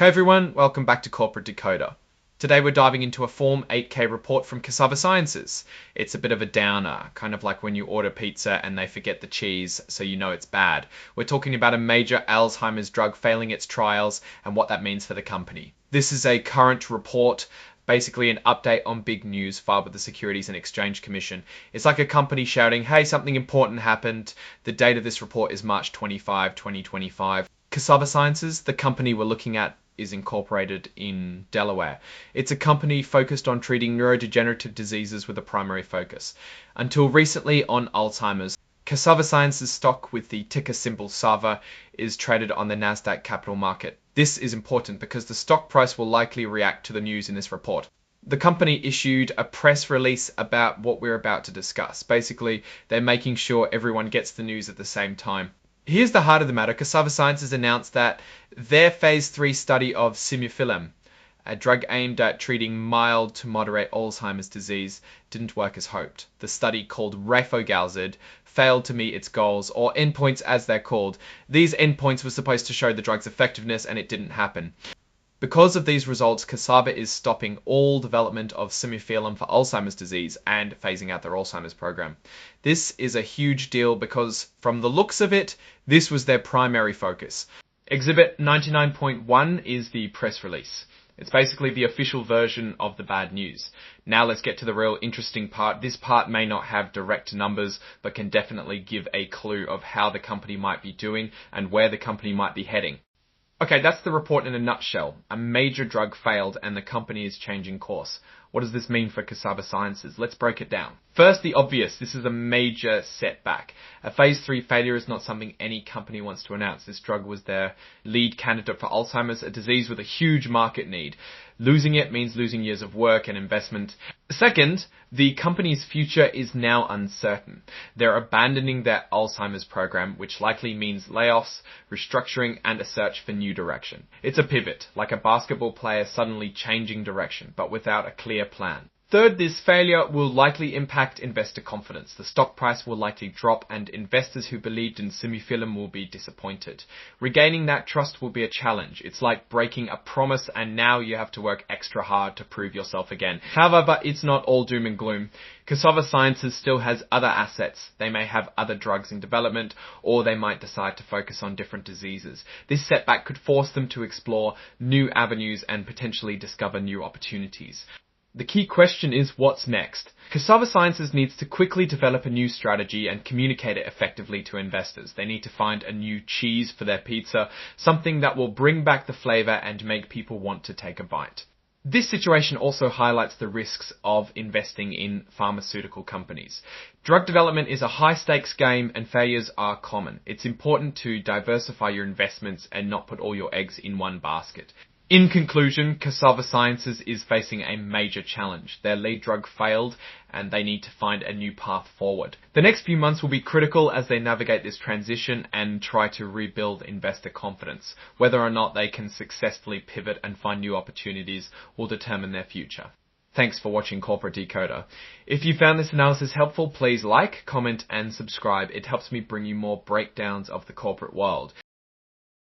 Hey everyone, welcome back to Corporate Decoder. Today we're diving into a Form 8K report from Cassava Sciences. It's a bit of a downer, kind of like when you order pizza and they forget the cheese, so you know it's bad. We're talking about a major Alzheimer's drug failing its trials and what that means for the company. This is a current report, basically an update on big news filed with the Securities and Exchange Commission. It's like a company shouting, hey, something important happened. The date of this report is March 25, 2025. Cassava Sciences, the company we're looking at, is incorporated in Delaware. It's a company focused on treating neurodegenerative diseases with a primary focus. Until recently on Alzheimer's, Cassava Sciences stock with the ticker symbol SAVA is traded on the Nasdaq Capital Market. This is important because the stock price will likely react to the news in this report. The company issued a press release about what we're about to discuss. Basically, they're making sure everyone gets the news at the same time. Here's the heart of the matter. Cassava Sciences announced that their phase 3 study of simufilam, a drug aimed at treating mild to moderate Alzheimer's disease, didn't work as hoped. The study, called Refogalzid, failed to meet its goals, or endpoints as they're called. These endpoints were supposed to show the drug's effectiveness, and it didn't happen. Because of these results, Cassava is stopping all development of simufilam for Alzheimer's disease and phasing out their Alzheimer's program. This is a huge deal because, from the looks of it, this was their primary focus. Exhibit 99.1 is the press release. It's basically the official version of the bad news. Now let's get to the real interesting part. This part may not have direct numbers, but can definitely give a clue of how the company might be doing and where the company might be heading. Okay, that's the report in a nutshell. A major drug failed and the company is changing course. What does this mean for Cassava Sciences? Let's break it down. First, the obvious. This is a major setback. A phase 3 failure is not something any company wants to announce. This drug was their lead candidate for Alzheimer's, a disease with a huge market need. Losing it means losing years of work and investment. Second, the company's future is now uncertain. They're abandoning their Alzheimer's program, which likely means layoffs, restructuring, and a search for new direction. It's a pivot, like a basketball player suddenly changing direction, but without a clear plan. Third, this failure will likely impact investor confidence. The stock price will likely drop and investors who believed in simufilam will be disappointed. Regaining that trust will be a challenge. It's like breaking a promise and now you have to work extra hard to prove yourself again. However, it's not all doom and gloom. Cassava Sciences still has other assets. They may have other drugs in development, or they might decide to focus on different diseases. This setback could force them to explore new avenues and potentially discover new opportunities. The key question is, what's next? Cassava Sciences needs to quickly develop a new strategy and communicate it effectively to investors. They need to find a new cheese for their pizza, something that will bring back the flavor and make people want to take a bite. This situation also highlights the risks of investing in pharmaceutical companies. Drug development is a high-stakes game and failures are common. It's important to diversify your investments and not put all your eggs in one basket. In conclusion, Cassava Sciences is facing a major challenge. Their lead drug failed and they need to find a new path forward. The next few months will be critical as they navigate this transition and try to rebuild investor confidence. Whether or not they can successfully pivot and find new opportunities will determine their future. Thanks for watching Corporate Decoder. If you found this analysis helpful, please like, comment and subscribe. It helps me bring you more breakdowns of the corporate world.